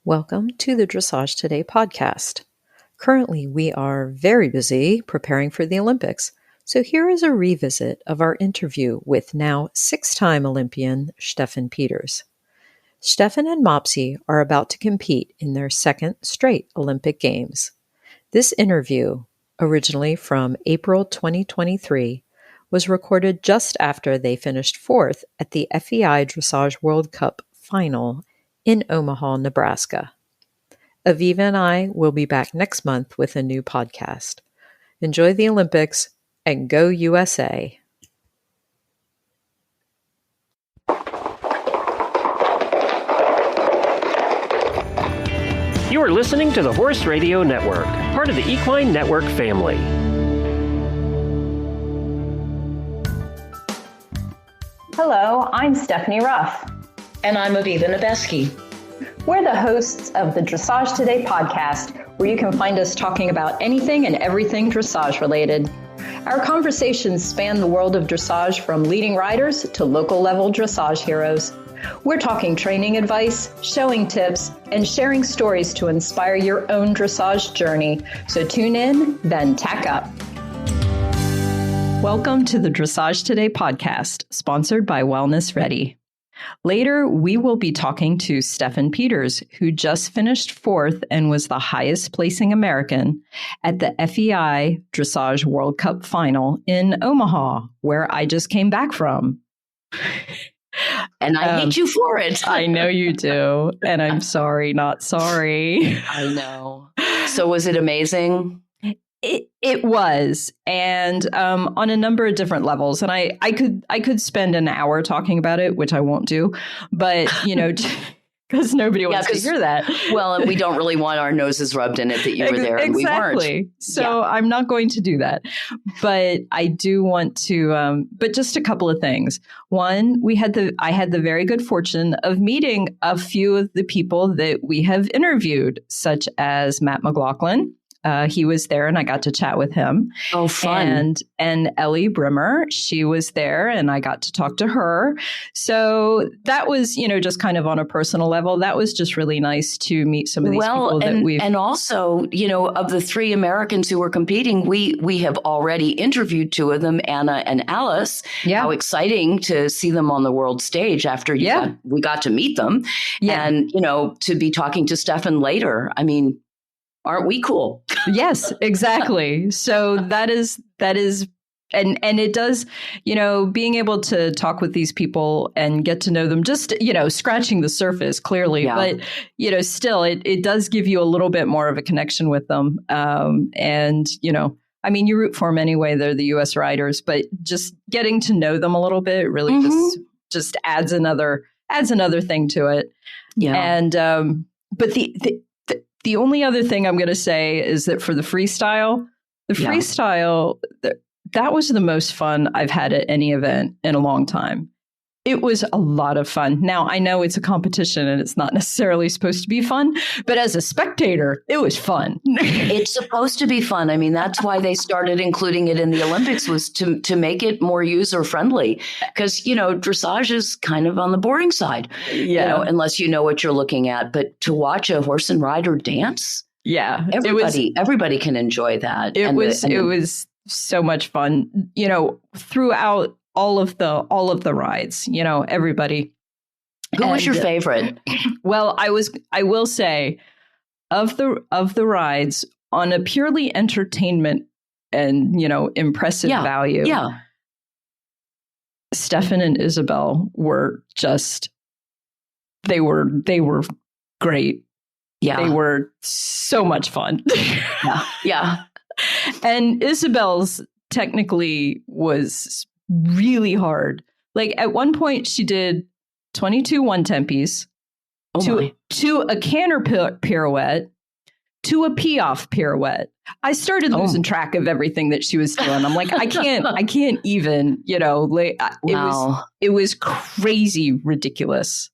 Welcome to the Dressage Today Podcast. Currently, we are very busy preparing for the Olympics, so here is a revisit of our interview with now six-time Olympian Steffen Peters. Steffen and Mopsy are about to compete in their second straight Olympic Games. This interview, originally from April 2023, was recorded just after they finished fourth at the FEI Dressage World Cup final in Omaha, Nebraska. Aviva and I will be back next month with a new podcast. Enjoy the Olympics and go USA! You are listening to the Horse Radio Network, part of the Equine Network family. Hello, I'm Stephanie Ruff. And I'm Aviva Nebeski. We're the hosts of the Dressage Today Podcast, where you can find us talking about anything and everything dressage related. Our conversations span the world of dressage, from leading riders to local level dressage heroes. We're talking training advice, showing tips, and sharing stories to inspire your own dressage journey. So tune in, then tack up. Welcome to the Dressage Today Podcast, sponsored by Wellness Ready. Later, we will be talking to Steffen Peters, who just finished fourth and was the highest placing American at the FEI Dressage World Cup final in Omaha, where I just came back from. And I hate you for it. I know you do. And I'm sorry, not sorry. I know. So was it amazing? It was, and on a number of different levels. And I could spend an hour talking about it, which I won't do. But, because nobody wants to hear that. Well, and we don't really want our noses rubbed in it that you were there and we weren't. So I'm not going to do that. But I do want to, but just a couple of things. One, I had the very good fortune of meeting a few of the people that we have interviewed, such as Matt McLaughlin. He was there and I got to chat with him. Oh, fun. And Ellie Brimmer, she was there and I got to talk to her. So that was, just kind of on a personal level, that was just really nice to meet some of these people that we've... And also, of the three Americans who were competing, we have already interviewed two of them, Anna and Alice. Yeah. How exciting to see them on the world stage after we got to meet them. Yeah. And, to be talking to Steffen later. I mean, aren't we cool? Yes, exactly. So that is, and it does, being able to talk with these people and get to know them, just, scratching the surface clearly, but, still, it does give you a little bit more of a connection with them. And, you root for them anyway. They're the U.S. riders, but just getting to know them a little bit really just adds another thing to it. Yeah. And, but the only other thing I'm going to say is that for the freestyle, that was the most fun I've had at any event in a long time. It was a lot of fun. Now, I know it's a competition and it's not necessarily supposed to be fun, but as a spectator, it was fun. It's supposed to be fun. I mean, that's why they started including it in the Olympics, was to make it more user-friendly. Because, dressage is kind of on the boring side, unless you know what you're looking at. But to watch a horse and rider dance, everybody can enjoy that. It was so much fun, throughout all of the rides, everybody. Who was your favorite? Well, I will say of the rides, on a purely entertainment and, impressive value. Yeah. Steffen and Isabel were just, they were great. Yeah. They were so much fun. Yeah. And Isabel's technically was really hard. Like at one point she did 22 one-tempies to a canter pirouette to a pee-off pirouette. I started losing track of everything that she was doing. I'm like, I can't even, it was crazy ridiculous.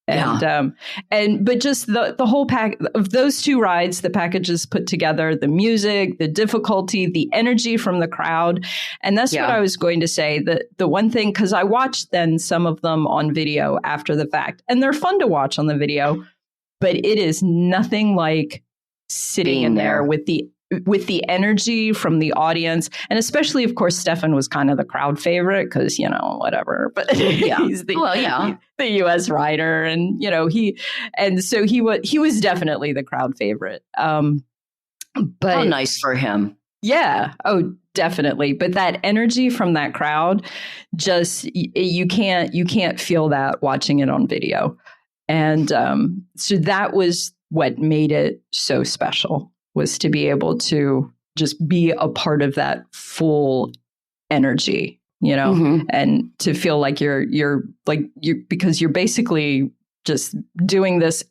But just the whole pack of those two rides, the packages put together, the music, the difficulty, the energy from the crowd. And that's what I was going to say. The one thing, because I watched then some of them on video after the fact, and they're fun to watch on the video. but it is nothing like sitting in there with the energy from the audience. And especially, of course, Steffen was kind of the crowd favorite because, whatever. But he's the U.S. rider. And, so he was definitely the crowd favorite. But how nice for him. Yeah. Oh, definitely. But that energy from that crowd, just you can't feel that watching it on video. And so that was what made it so special, was to be able to just be a part of that full energy, and to feel like you're because you're basically just doing this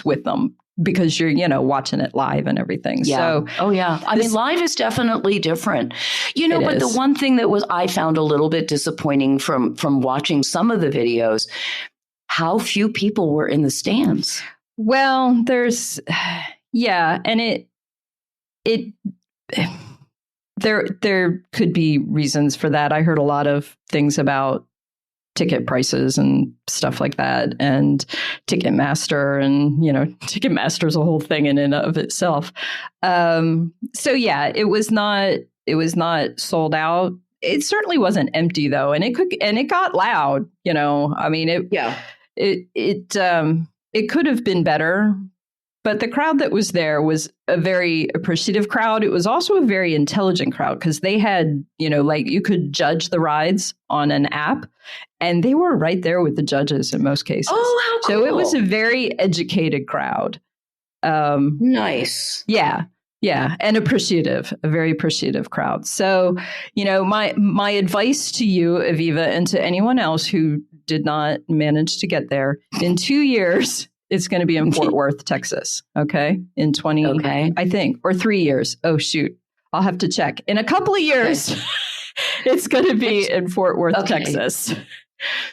with them because you're, watching it live and everything. Yeah. So, I mean, live is definitely different, but the one thing that I found a little bit disappointing from watching some of the videos, how few people were in the stands. Well, and there could be reasons for that. I heard a lot of things about ticket prices and stuff like that, and Ticketmaster, and Ticketmaster is a whole thing in and of itself. So yeah, it was not sold out. It certainly wasn't empty though, and it got loud. I mean, it could have been better, but the crowd that was there was a very appreciative crowd. It was also a very intelligent crowd because they had, you could judge the rides on an app, and they were right there with the judges in most cases. Oh, how cool. So it was a very educated crowd. Nice. Yeah. Yeah. And a very appreciative crowd. So, my advice to you, Aviva, and to anyone else who did not manage to get there, in 2 years, it's going to be in Fort Worth, Texas. Okay. In 20, I think, or 3 years. Oh, shoot. I'll have to check. In a couple of years, it's going to be in Fort Worth, Texas.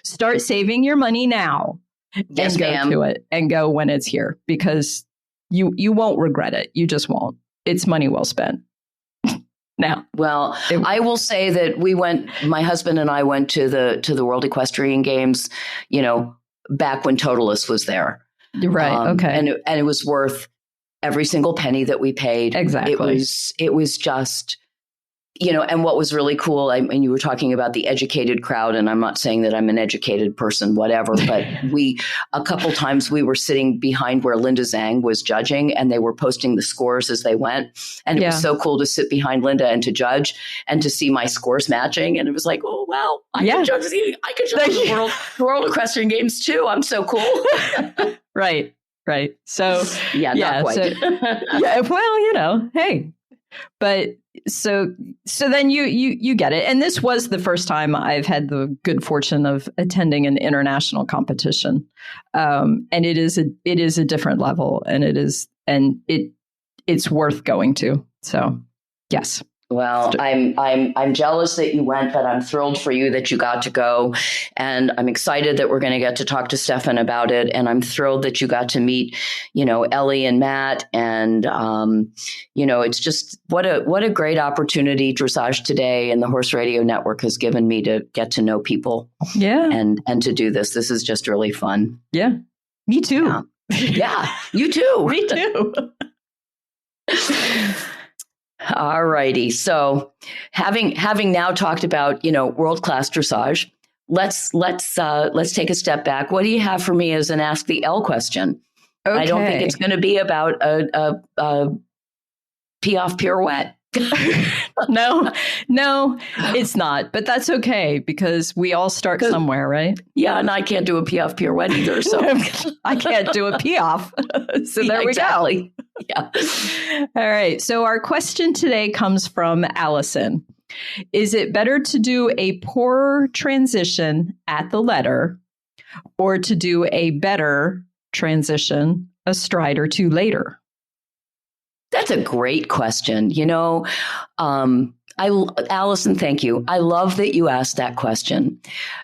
Start saving your money now and go to it, and go when it's here, because you won't regret it. You just won't. It's money well spent. Now, well, I will say that my husband and I went to the World Equestrian Games, back when Totalist was there. Right. And it was worth every single penny that we paid. Exactly. It was just, and what was really cool, I mean, you were talking about the educated crowd, and I'm not saying that I'm an educated person, whatever, but a couple times we were sitting behind where Linda Zhang was judging, and they were posting the scores as they went. And it was so cool to sit behind Linda and to judge and to see my scores matching. And it was like, oh, wow, I can judge the World Equestrian Games too. I'm so cool. Right. So, not quite. Well, hey, but so then you get it. And this was the first time I've had the good fortune of attending an international competition. And it is a different level, and it's worth going to. So, yes. Well, I'm jealous that you went, but I'm thrilled for you that you got to go. And I'm excited that we're going to get to talk to Steffen about it. And I'm thrilled that you got to meet, Ellie and Matt. And, it's just what a great opportunity Dressage Today and the Horse Radio Network has given me to get to know people. Yeah. And to do this. This is just really fun. Yeah. Me too. Yeah. You too. Me too. All righty. So having now talked about, world-class dressage, let's take a step back. What do you have for me as an Ask the L question? Okay. I don't think it's going to be about a pee-off pirouette. No, it's not. But that's okay, because we all start somewhere, right? Yeah, and I can't do a pee-off pirouette either. So I can't do a pee-off. So there we go. Yeah. All right. So our question today comes from Allison. Is it better to do a poor transition at the letter, or to do a better transition a stride or two later? That's a great question. Allison, thank you. I love that you asked that question.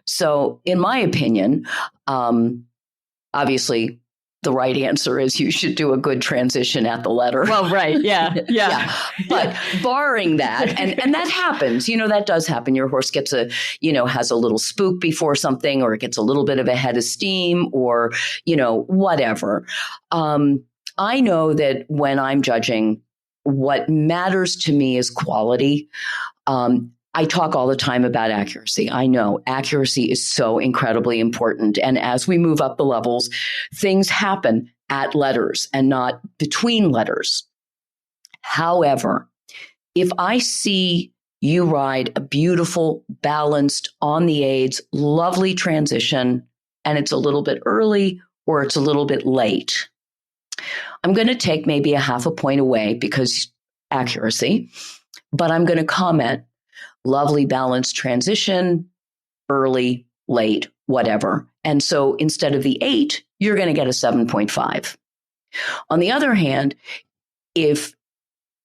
So in my opinion, obviously the right answer is you should do a good transition at the letter. Well, right. Yeah. But barring that, and that happens, that does happen. Your horse gets has a little spook before something, or it gets a little bit of a head of steam, or, whatever. I know that when I'm judging, what matters to me is quality. I talk all the time about accuracy. I know accuracy is so incredibly important. And as we move up the levels, things happen at letters and not between letters. However, if I see you ride a beautiful, balanced, on the aids, lovely transition, and it's a little bit early or it's a little bit late, I'm going to take maybe a half a point away because accuracy, but I'm going to comment, lovely balanced transition, early, late, whatever. And so instead of the 8, you're going to get a 7.5. On the other hand, if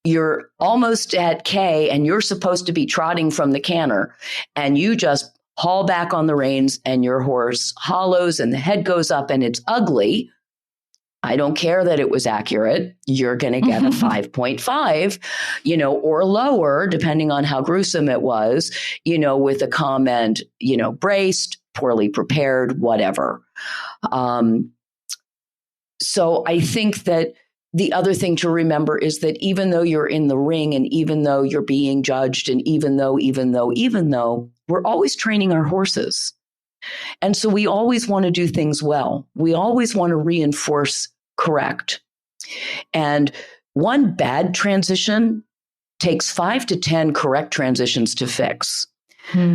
you're almost at K and you're supposed to be trotting from the canter and you just haul back on the reins and your horse hollows and the head goes up and it's ugly, I don't care that it was accurate. You're going to get a 5.5, or lower, depending on how gruesome it was, with a comment, braced, poorly prepared, whatever. So I think that the other thing to remember is that even though you're in the ring and even though you're being judged and even though, we're always training our horses. And so we always want to do things well. We always want to reinforce correct. And one bad transition takes 5 to 10 correct transitions to fix.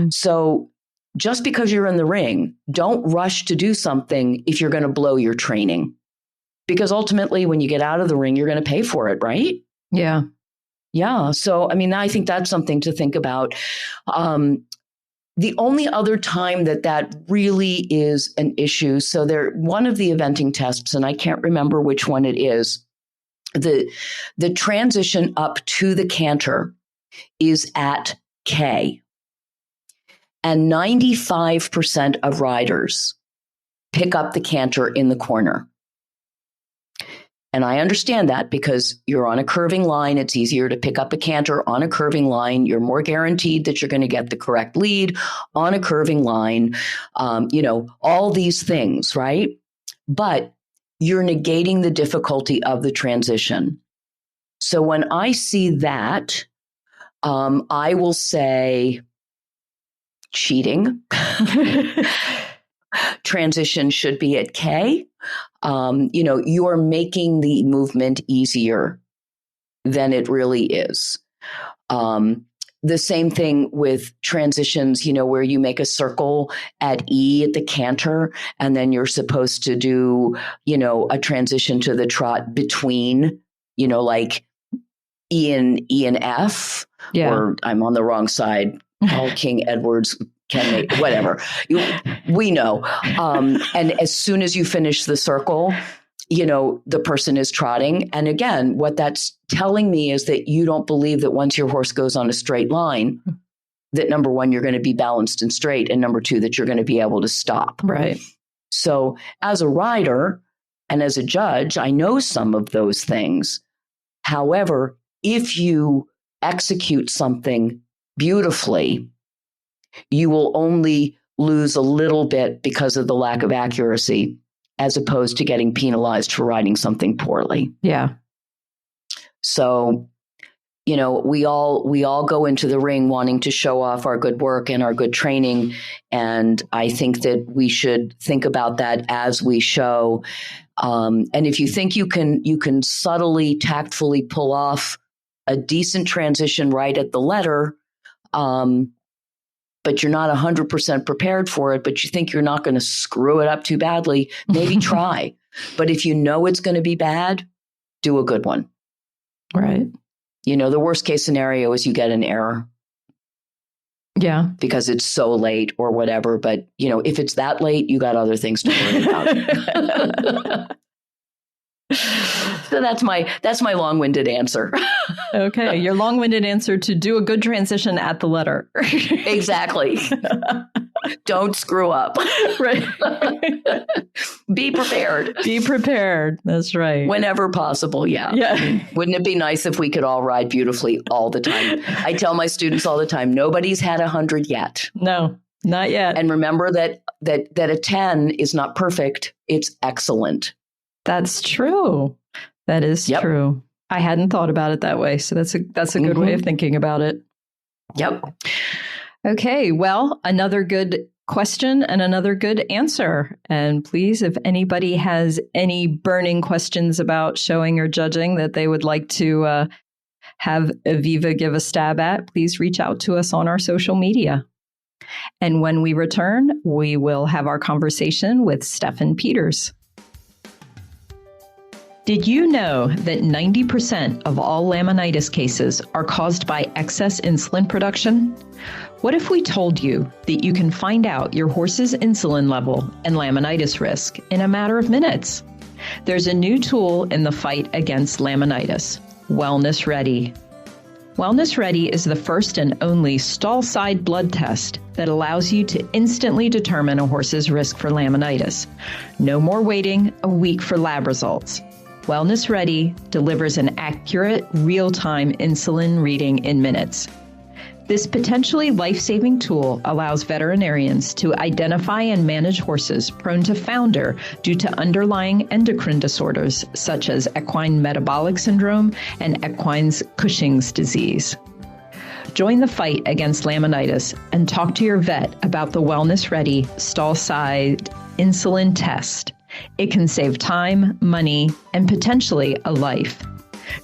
So just because you're in the ring, don't rush to do something if you're going to blow your training. Because ultimately, when you get out of the ring, you're going to pay for it, right? Yeah. Yeah. So, I think that's something to think about. The only other time that really is an issue, so one of the eventing tests, and I can't remember which one it is, the transition up to the canter is at K. And 95% of riders pick up the canter in the corner. And I understand that because you're on a curving line. It's easier to pick up a canter on a curving line. You're more guaranteed that you're going to get the correct lead on a curving line. All these things, right? But you're negating the difficulty of the transition. So when I see that, I will say cheating. Transition should be at K. You are making the movement easier than it really is. The same thing with transitions, where you make a circle at E at the canter, and then you're supposed to do, a transition to the trot between, like E and F, or I'm on the wrong side. Paul King Edwards, whatever. We know. And as soon as you finish the circle, the person is trotting. And again, what that's telling me is that you don't believe that once your horse goes on a straight line, that number one, you're going to be balanced and straight. And number two, that you're going to be able to stop. Right. So as a rider and as a judge, I know some of those things. However, if you execute something beautifully, you will only lose a little bit because of the lack of accuracy, as opposed to getting penalized for riding something poorly. Yeah. So, we all go into the ring wanting to show off our good work and our good training. And I think that we should think about that as we show. And if you think you can subtly, tactfully pull off a decent transition right at the letter, but you're not 100% prepared for it, but you think you're not going to screw it up too badly, maybe try. But if you know it's going to be bad, do a good one. Right. The worst case scenario is you get an error. Yeah. Because it's so late or whatever. But, if it's that late, you got other things to worry about. So that's my long-winded answer. Okay. Your long-winded answer to do a good transition at the letter. Exactly. Don't screw up. Right. be prepared. Be prepared. That's right. Whenever possible. Yeah. Wouldn't it be nice if we could all ride beautifully all the time? I tell my students all the time, nobody's had 100 yet. No, not yet. And remember that a 10 is not perfect. It's excellent. That's true. That is true. I hadn't thought about it that way. So that's a good way of thinking about it. Yep. Okay. Well, another good question and another good answer. And please, if anybody has any burning questions about showing or judging that they would like to have Aviva give a stab at, please reach out to us on our social media. And when we return, we will have our conversation with Steffen Peters. Did you know that 90% of all laminitis cases are caused by excess insulin production? What if we told you that you can find out your horse's insulin level and laminitis risk in a matter of minutes? There's a new tool in the fight against laminitis, Wellness Ready. Wellness Ready is the first and only stall-side blood test that allows you to instantly determine a horse's risk for laminitis. No more waiting a week for lab results. Wellness Ready delivers an accurate, real-time insulin reading in minutes. This potentially life-saving tool allows veterinarians to identify and manage horses prone to founder due to underlying endocrine disorders such as equine metabolic syndrome and equine Cushing's disease. Join the fight against laminitis and talk to your vet about the Wellness Ready stall-side insulin test. It can save time, money, and potentially a life.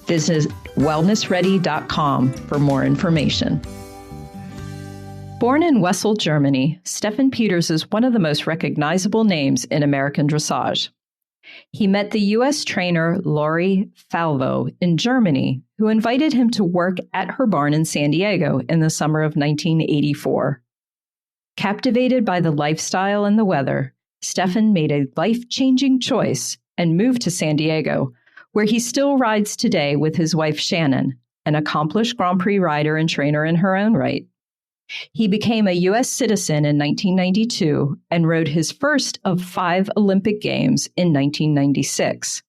Visit wellnessready.com for more information. Born in Wesel, Germany, Steffen Peters is one of the most recognizable names in American dressage. He met the U.S. trainer Laurie Falvo in Germany, who invited him to work at her barn in San Diego in the summer of 1984. Captivated by the lifestyle and the weather, Steffen made a life-changing choice and moved to San Diego, where he still rides today with his wife Shannon, an accomplished Grand Prix rider and trainer in her own right. He became a U.S. citizen in 1992 and rode his first of 5 Olympic Games in 1996.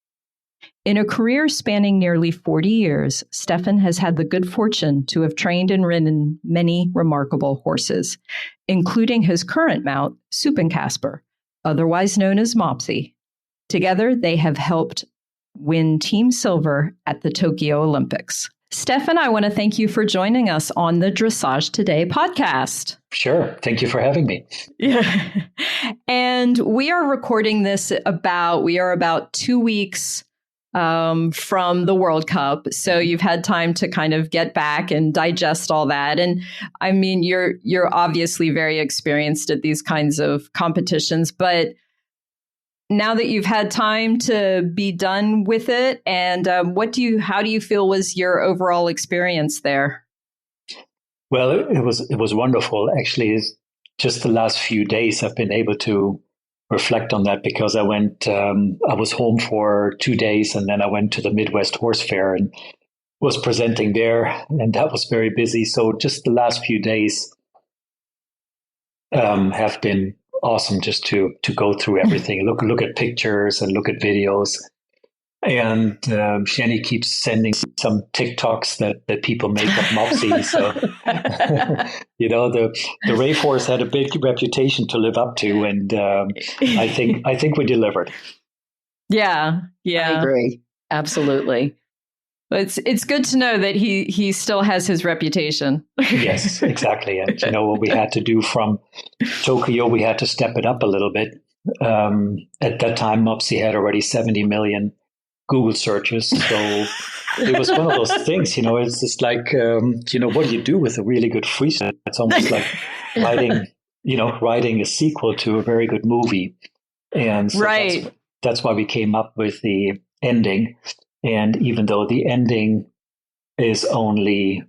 In a career spanning nearly 40 years, Steffen has had the good fortune to have trained and ridden many remarkable horses, including his current mount, Suppenkasper, otherwise known as Mopsy. Together, they have helped win Team Silver at the Tokyo Olympics. Steffen, I want to thank you for joining us on the Dressage Today podcast. Sure. Thank you for having me. Yeah. And we are recording this about 2 weeks from the World Cup. So you've had time to kind of get back and digest all that. And I mean, you're obviously very experienced at these kinds of competitions, but now that you've had time to be done with it, and how do you feel was your overall experience there? Well, it was wonderful. Actually, just the last few days I've been able to reflect on that, because I was home for 2 days, and then I went to the Midwest Horse Fair and was presenting there, and that was very busy. So just the last few days have been awesome, just to go through everything, look at pictures and look at videos. And Shanny keeps sending some TikToks that people make of Mopsy. So, the racehorse had a big reputation to live up to, and I think we delivered. Yeah, I agree. Absolutely. It's good to know that he still has his reputation. Yes, exactly. And what we had to do from Tokyo, we had to step it up a little bit. At that time, Mopsy had already 70 million Google searches. So it was one of those things, it's just like, what do you do with a really good freestyle? It's almost like writing a sequel to a very good movie. And so right. That's why we came up with the ending. And even though the ending is only,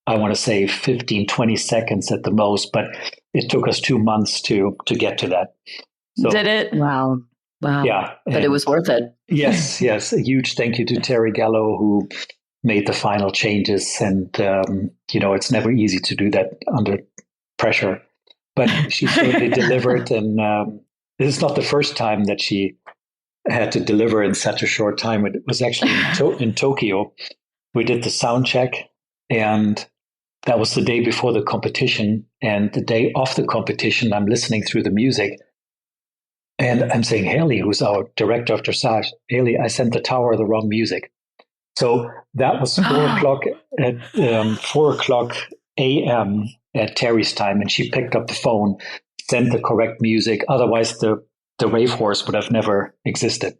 I want to say 15, 20 seconds at the most, but it took us 2 months to get to that. So, did it? Wow. Yeah. But it was worth it. Yes. A huge thank you to Terry Gallo, who made the final changes. And, it's never easy to do that under pressure, but she certainly delivered. And this is not the first time that she had to deliver in such a short time. It was actually in Tokyo. We did the sound check, and that was the day before the competition. And the day of the competition, I'm listening through the music, and I'm saying, Haley, who's our director of dressage, Haley, I sent the tower the wrong music. So that was 4:00 at 4:00 a.m. at Terry's time, and she picked up the phone, sent the correct music. Otherwise, the rave horse would have never existed.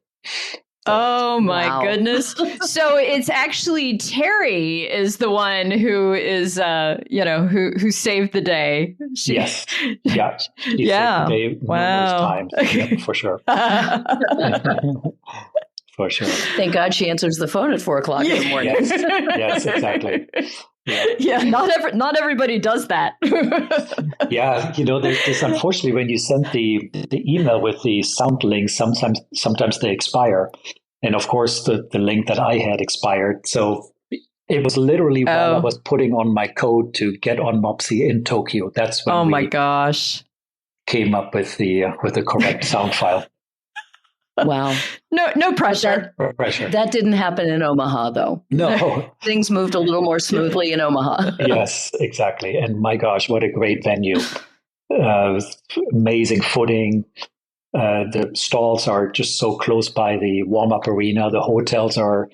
Oh my goodness! So it's actually Terry is the one who is, who saved the day. Yes, yeah, she saved the day numerous times, for sure. For sure. Thank God she answers the phone at 4:00 in the morning. Yes, exactly. Yeah, not everybody does that. Yeah, there's unfortunately when you send the email with the sound links, sometimes they expire, and of course the link that I had expired. So it was literally while I was putting on my code to get on Mopsy in Tokyo. That's when my gosh, came up with the correct sound file. Wow. No pressure. No pressure. That didn't happen in Omaha, though. No. Things moved a little more smoothly in Omaha. Yes, exactly. And my gosh, what a great venue. Amazing footing. The stalls are just so close by the warm-up arena. The hotels are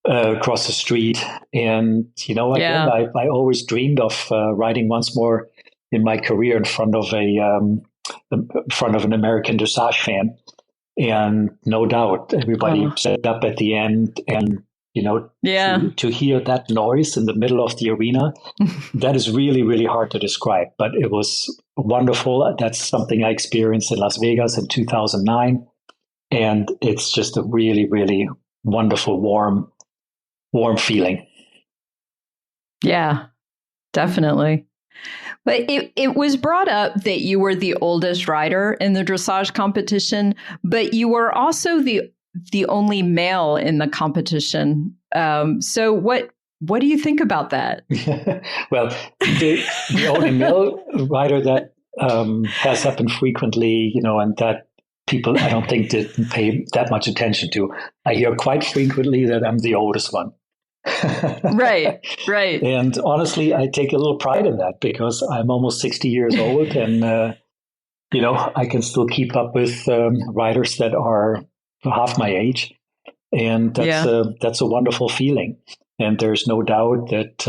across the street. And, again, I always dreamed of riding once more in my career in front of an American dressage fan. And no doubt, everybody set up at the end, and to hear that noise in the middle of the arena, that is really, really hard to describe. But it was wonderful. That's something I experienced in Las Vegas in 2009, and it's just a really, really wonderful, warm feeling. Yeah, definitely. But it was brought up that you were the oldest rider in the dressage competition, but you were also the only male in the competition. So what do you think about that? Well, the only male rider that has happened frequently, and that people I don't think didn't pay that much attention to. I hear quite frequently that I'm the oldest one. Right. And honestly, I take a little pride in that because I'm almost 60 years old, and I can still keep up with riders that are half my age, and that's a wonderful feeling. And there's no doubt that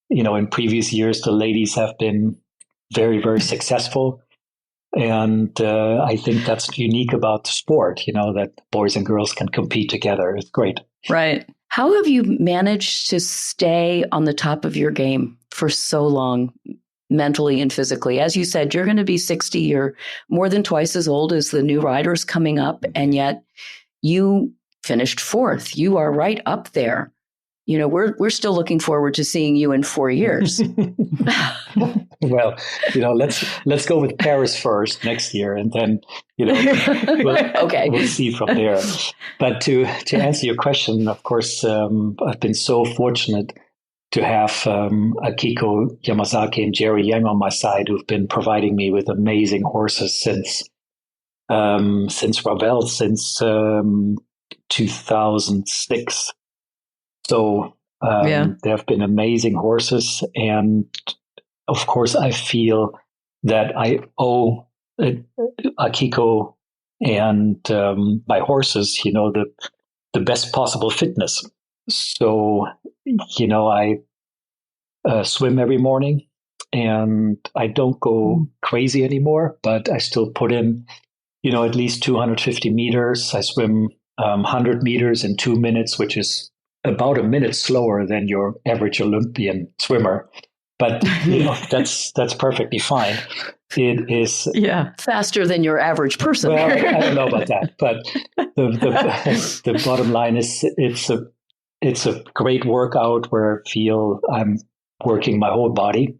in previous years the ladies have been very, very successful, and I think that's unique about the sport. That boys and girls can compete together. It's great. Right. How have you managed to stay on the top of your game for so long, mentally and physically? As you said, you're going to be 60. You're more than twice as old as the new riders coming up, and yet you finished 4th. You are right up there. We're still looking forward to seeing you in 4 years. Well, let's go with Paris first next year, and then we'll see from there. But to answer your question, of course, I've been so fortunate to have Akiko Yamazaki and Jerry Yang on my side, who've been providing me with amazing horses since Ravel, since 2006. So there have been amazing horses, and of course, I feel that I owe Akiko and my horses, the best possible fitness. So, I swim every morning, and I don't go crazy anymore, but I still put in, at least 250 meters. I swim 100 meters in 2 minutes, which is about a minute slower than your average Olympian swimmer. But that's perfectly fine. It is faster than your average person. Well, I don't know about that, but the bottom line is it's a great workout where I feel I'm working my whole body,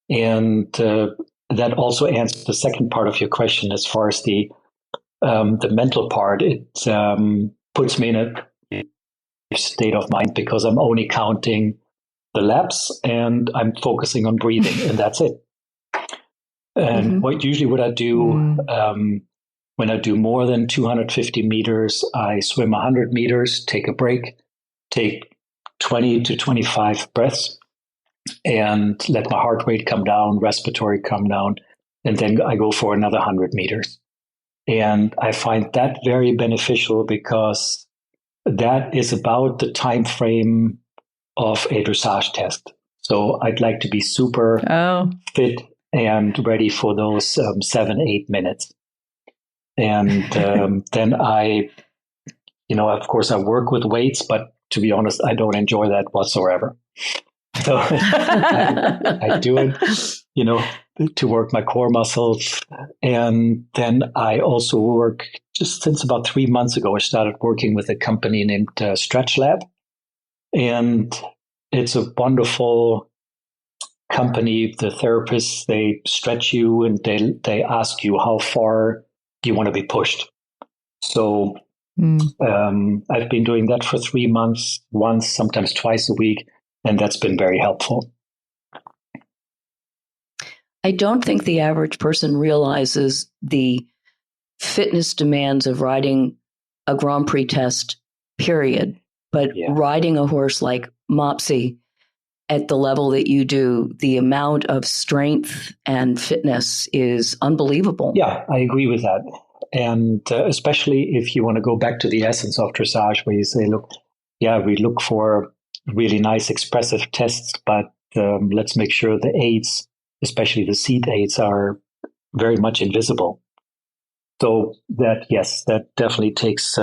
and that also answers the second part of your question as far as the mental part. It puts me in a state of mind because I'm only counting the laps and I'm focusing on breathing, and that's it. And what I do, when I do more than 250 meters, I swim 100 meters, take a break, take 20 to 25 breaths, and let my heart rate come down, respiratory come down, and then I go for another 100 meters. And I find that very beneficial because that is about the time frame of a dressage test. So I'd like to be super fit and ready for those 7-8 minutes. And then I, of course, I work with weights, but to be honest, I don't enjoy that whatsoever. So I do it, to work my core muscles. And then I also work, just since about 3 months ago, I started working with a company named Stretch Lab. And it's a wonderful company. The therapists, they stretch you and they ask you how far do you want to be pushed. So I've been doing that for 3 months, once, sometimes twice a week, and that's been very helpful. I don't think the average person realizes the fitness demands of riding a Grand Prix test, period. But riding a horse like Mopsy at the level that you do, the amount of strength and fitness is unbelievable. Yeah, I agree with that. And especially if you want to go back to the essence of dressage, where you say, look, we look for really nice expressive tests, but let's make sure the aids, especially the seat aids, are very much invisible. So that definitely takes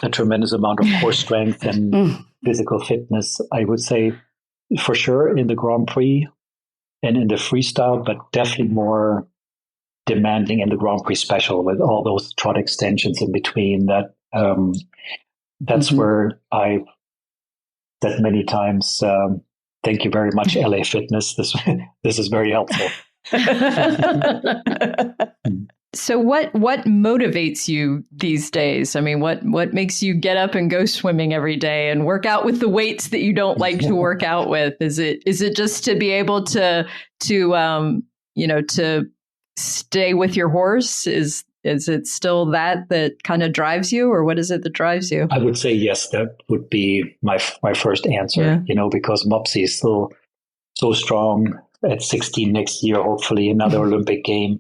a tremendous amount of core strength and physical fitness, I would say, for sure in the Grand Prix and in the freestyle, but definitely more demanding in the Grand Prix special with all those trot extensions in between. That's where I said many times, thank you very much, LA Fitness. This is very helpful. So what motivates you these days? I mean, what makes you get up and go swimming every day and work out with the weights that you don't like to work out with? Is it just to be able to stay with your horse? Is it still that kind of drives you, or what is it that drives you? I would say yes, that would be my first answer, because Mopsy is still so strong at 16 next year, hopefully another Olympic game.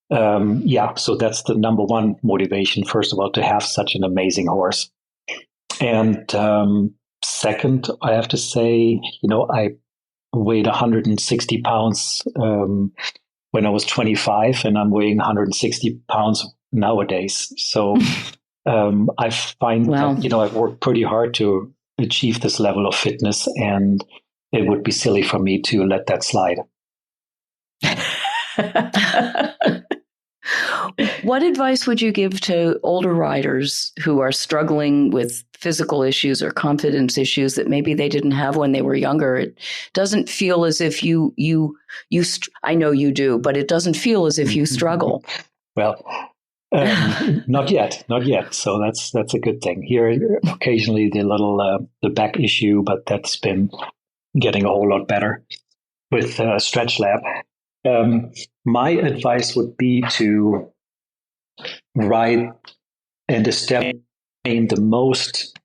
So that's the number one motivation, first of all, to have such an amazing horse. And second, I have to say, I weighed 160 pounds when I was 25, and I'm weighing 160 pounds nowadays. So I find that, I've worked pretty hard to achieve this level of fitness, and it would be silly for me to let that slide. What advice would you give to older riders who are struggling with physical issues or confidence issues that maybe they didn't have when they were younger? It doesn't feel as if you I know you do, but it doesn't feel as if you struggle. Well, not yet. So that's a good thing. Here, occasionally the back issue, but that's been getting a whole lot better with Stretch Lab. My advice would be to ride and establish the most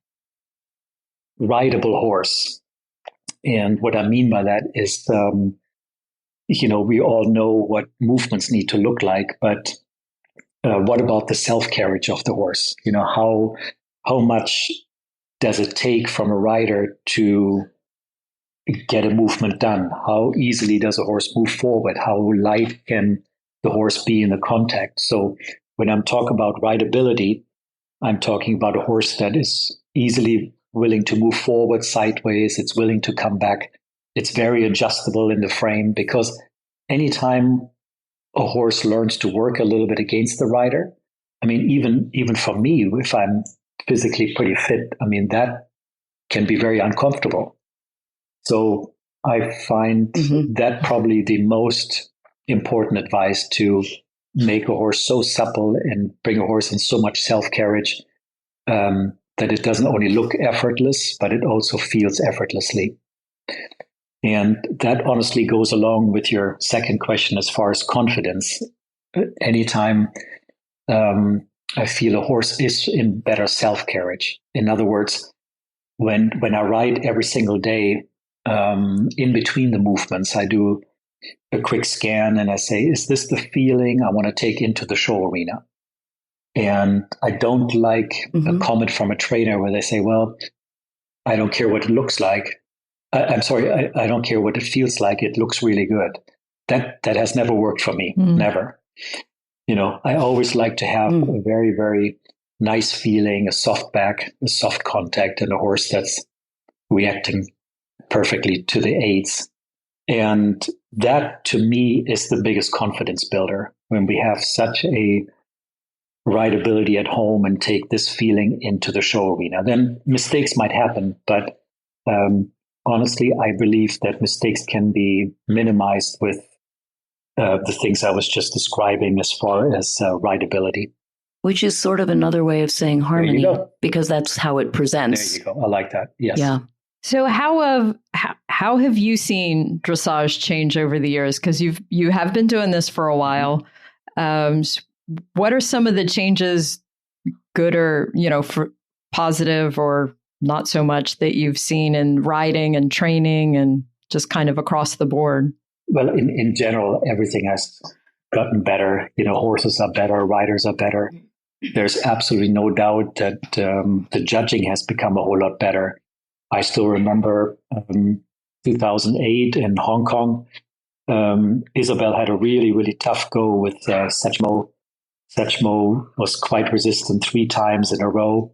rideable horse. And what I mean by that is, we all know what movements need to look like, but what about the self-carriage of the horse? How much does it take from a rider to get a movement done? How easily does a horse move forward? How light can the horse be in the contact? So when I'm talking about rideability, I'm talking about a horse that is easily willing to move forward, sideways. It's willing to come back. It's very adjustable in the frame, because anytime a horse learns to work a little bit against the rider, I mean, even for me, if I'm physically pretty fit, I mean, that can be very uncomfortable. So I find that probably the most important advice, to make a horse so supple and bring a horse in so much self-carriage that it doesn't only look effortless, but it also feels effortlessly. And that honestly goes along with your second question as far as confidence. Anytime I feel a horse is in better self-carriage. In other words, when I ride every single day, in between the movements, I do a quick scan and I say, is this the feeling I want to take into the show arena? And I don't like a comment from a trainer where they say, well, I don't care what it looks like. I'm sorry, I don't care what it feels like. It looks really good. That has never worked for me. Never. I always like to have a very, very nice feeling, a soft back, a soft contact, and a horse that's reacting perfectly to the aids. And that, to me, is the biggest confidence builder when we have such a rideability at home and take this feeling into the show arena. Then mistakes might happen, but honestly, I believe that mistakes can be minimized with the things I was just describing as far as rideability. Which is sort of another way of saying harmony, because that's how it presents. There you go. I like that. Yes. Yeah. So how have you seen dressage change over the years? Because you have been doing this for a while. What are some of the changes, good or for positive or not so much, that you've seen in riding and training and just kind of across the board? Well, in general, everything has gotten better. Horses are better, riders are better. There's absolutely no doubt that the judging has become a whole lot better. I still remember 2008 in Hong Kong. Isabel had a really, really tough go with Satchmo. Satchmo was quite resistant 3 times in a row,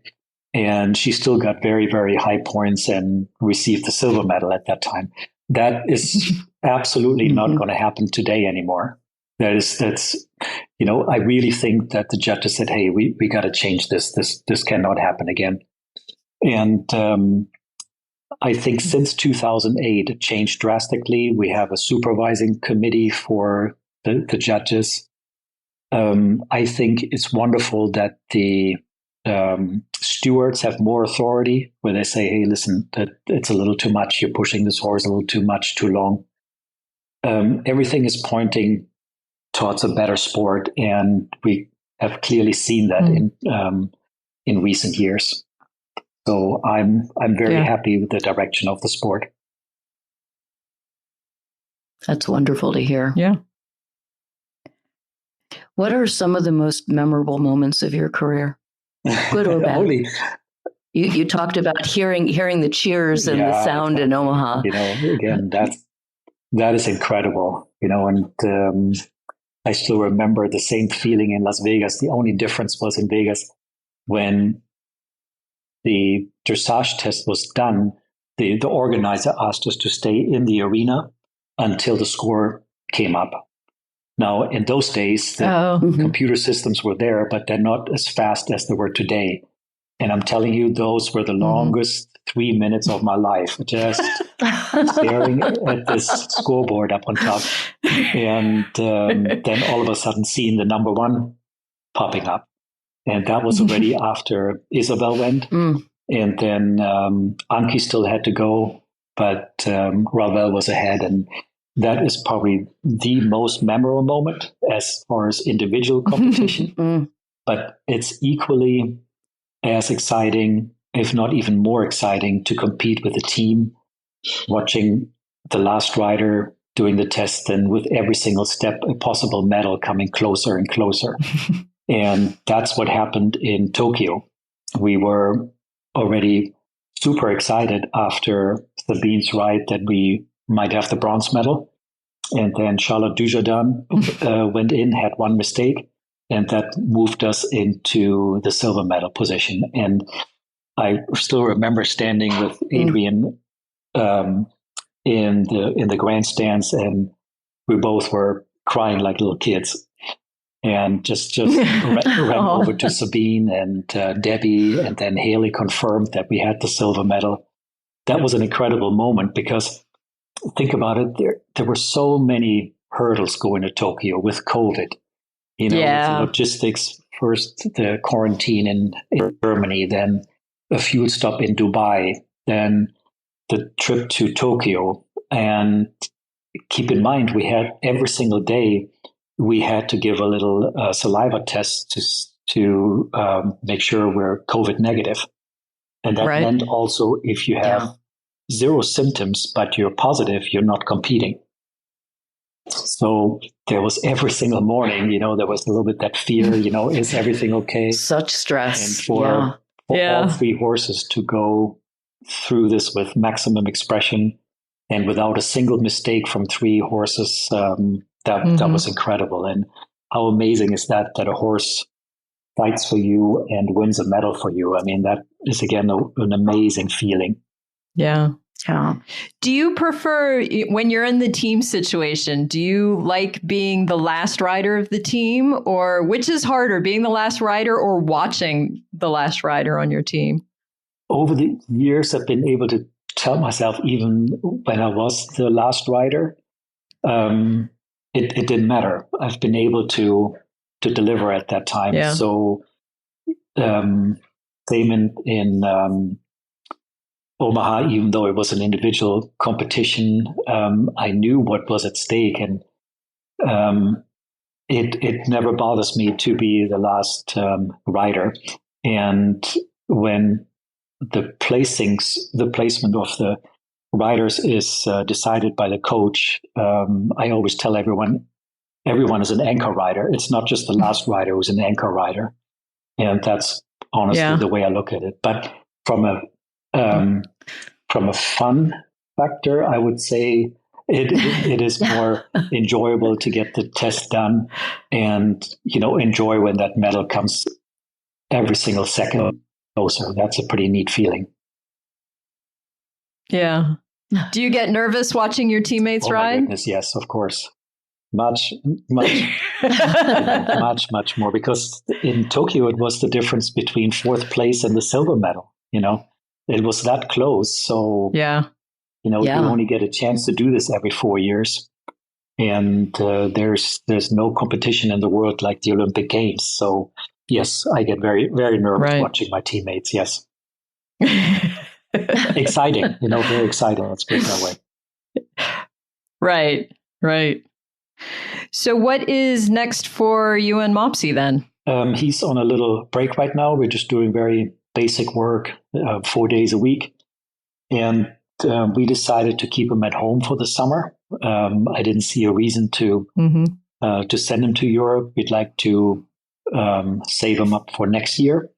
and she still got very, very high points and received the silver medal at that time. That is absolutely not going to happen today anymore. That's I really think that the judges said, hey, we got to change this. This cannot happen again. And I think since 2008, it changed drastically. We have a supervising committee for the judges. I think it's wonderful that the stewards have more authority, where they say, hey, listen, it's a little too much. You're pushing this horse a little too much, too long. Everything is pointing towards a better sport, and we have clearly seen that in recent years. So I'm very happy with the direction of the sport. That's wonderful to hear. Yeah. What are some of the most memorable moments of your career, good or bad? You talked about hearing the cheers and the sound in Omaha. Again, that is incredible. And I still remember the same feeling in Las Vegas. The only difference was in Vegas when the dressage test was done, the organizer asked us to stay in the arena until the score came up. Now, in those days, the computer systems were there, but they're not as fast as they were today. And I'm telling you, those were the longest 3 minutes of my life, just staring at this scoreboard up on top. And then all of a sudden seeing the number one popping up. And that was already after Isabel went. And then Anki still had to go, but Ravel was ahead. And that is probably the most memorable moment as far as individual competition. But it's equally as exciting, if not even more exciting, to compete with a team, watching the last rider doing the test, and with every single step, a possible medal coming closer and closer. And that's what happened in Tokyo. We were already super excited after Sabine's ride that we might have the bronze medal. And then Charlotte Dujardin went in, had one mistake, and that moved us into the silver medal position. And I still remember standing with Adrian in the grandstands, and we both were crying like little kids. And just ran over to Sabine and Debbie, and then Haley confirmed that we had the silver medal. That was an incredible moment, because think about it, there were so many hurdles going to Tokyo with COVID. With logistics, first the quarantine in Germany, then a fuel stop in Dubai, then the trip to Tokyo. And keep in mind, we had every single day, we had to give a little saliva test to make sure we're COVID negative. And that meant also if you have zero symptoms, but you're positive, you're not competing. So there was every single morning, there was a little bit that fear, is everything okay? Such stress. And for all three horses to go through this with maximum expression and without a single mistake from three horses, that was incredible. And how amazing is that a horse fights for you and wins a medal for you? I mean, that is, again, an amazing feeling. Yeah. Yeah. Do you prefer, when you're in the team situation, do you like being the last rider of the team, or which is harder, being the last rider or watching the last rider on your team? Over the years, I've been able to tell myself, even when I was the last rider, it didn't matter. I've been able to deliver at that time. Yeah. So same in Omaha, even though it was an individual competition, I knew what was at stake, and it never bothers me to be the last rider. And when the placement of the riders is decided by the coach, I always tell everyone is an anchor rider. It's not just the last rider who's an anchor rider, and that's honestly the way I look at it. But from a fun factor, I would say it is more enjoyable to get the test done and, enjoy when that medal comes every single second closer. That's a pretty neat feeling. Yeah. Do you get nervous watching your teammates ride? My goodness, yes, of course. Much more, because in Tokyo, it was the difference between fourth place and the silver medal, It was that close. So, you only get a chance to do this every 4 years. And there's no competition in the world like the Olympic Games. So, yes, I get very, very nervous watching my teammates. Yes. Exciting, very exciting. Let's put it that way. Right. So what is next for you and Mopsy then? He's on a little break right now. We're just doing very basic work 4 days a week. And we decided to keep him at home for the summer. I didn't see a reason to send him to Europe. We'd like to save him up for next year.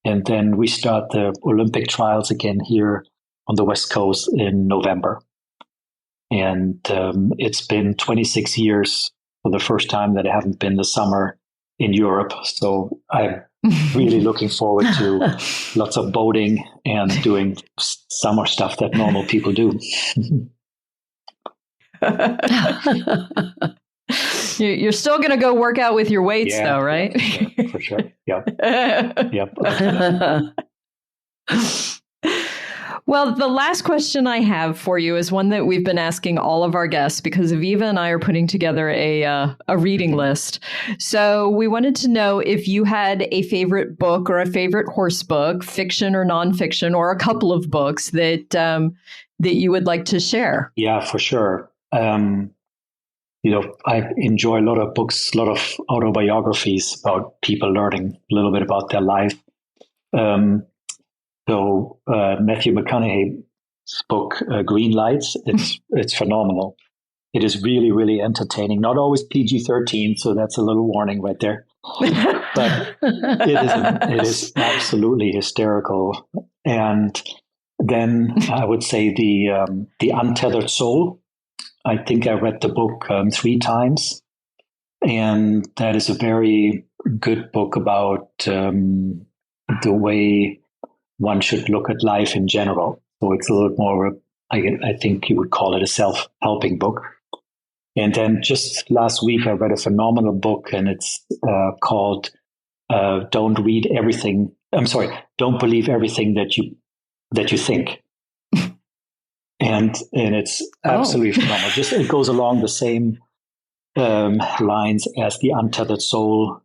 And then we start the Olympic trials again here on the West Coast in November. And it's been 26 years for the first time that I haven't been this summer in Europe. So I'm really looking forward to lots of boating and doing summer stuff that normal people do. You're still going to go work out with your weights, though, right? Yeah, for sure. Yep. Well, the last question I have for you is one that we've been asking all of our guests, because Aviva and I are putting together a reading list. So we wanted to know if you had a favorite book or a favorite horse book, fiction or nonfiction, or a couple of books that you would like to share. Yeah, for sure. I enjoy a lot of books, a lot of autobiographies about people learning a little bit about their life. So Matthew McConaughey's book, Green Lights, it's phenomenal. It is really, really entertaining. Not always PG-13, so that's a little warning right there. But it is absolutely hysterical. And then I would say the Untethered Soul. I think I read the book 3 times. And that is a very good book about the way one should look at life in general. So it's a little more, I think you would call it a self-helping book. And then just last week, I read a phenomenal book, and it's called Don't Believe Everything That You Think. And it's absolutely phenomenal. It goes along the same lines as the Untethered Soul,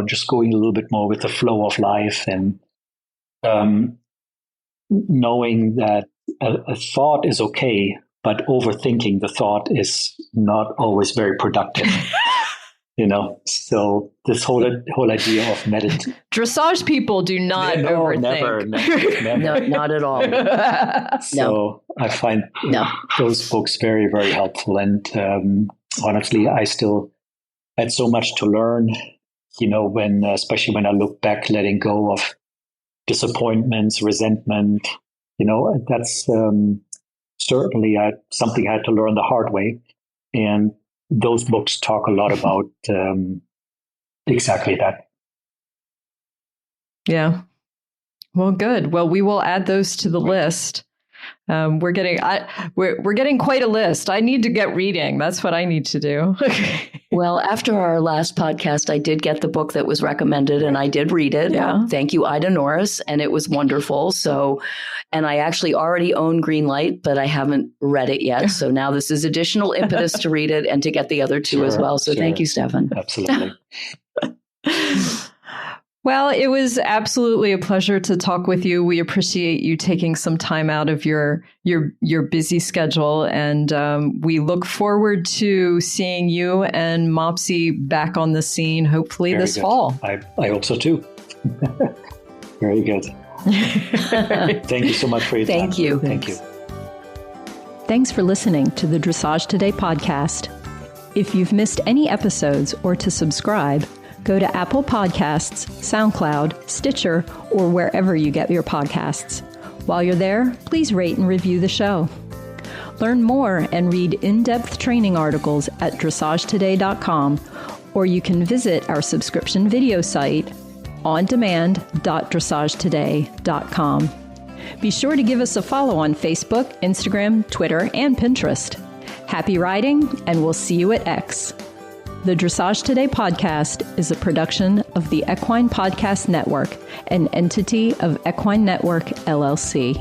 just going a little bit more with the flow of life, and knowing that a thought is okay, but overthinking the thought is not always very productive. So this whole idea of meditation. Dressage people do not overthink. Never. No, not at all. So I find those books very, very helpful. And honestly, I still had so much to learn, especially when I look back, letting go of disappointments, resentment, that's certainly something I had to learn the hard way. And those books talk a lot about exactly that. Yeah. Well, good. Well, we will add those to the list. We're getting quite a list. I need to get reading. That's what I need to do. Well, after our last podcast, I did get the book that was recommended and I did read it. Yeah. Thank you, Ida Norris. And it was wonderful. And I actually already own Greenlight, but I haven't read it yet. So now this is additional impetus to read it and to get the other two as well. So thank you, Steffen. Absolutely. Well, it was absolutely a pleasure to talk with you. We appreciate you taking some time out of your busy schedule, and we look forward to seeing you and Mopsy back on the scene, hopefully Very this good. fall. I hope so too. Very good. Thank you so much for your time. Thank you. Thank you. Thanks for listening to the Dressage Today podcast. If you've missed any episodes or to subscribe, go to Apple Podcasts, SoundCloud, Stitcher, or wherever you get your podcasts. While you're there, please rate and review the show. Learn more and read in-depth training articles at dressagetoday.com, or you can visit our subscription video site, ondemand.dressagetoday.com. Be sure to give us a follow on Facebook, Instagram, Twitter, and Pinterest. Happy riding, and we'll see you at X. The Dressage Today podcast is a production of the Equine Podcast Network, an entity of Equine Network, LLC.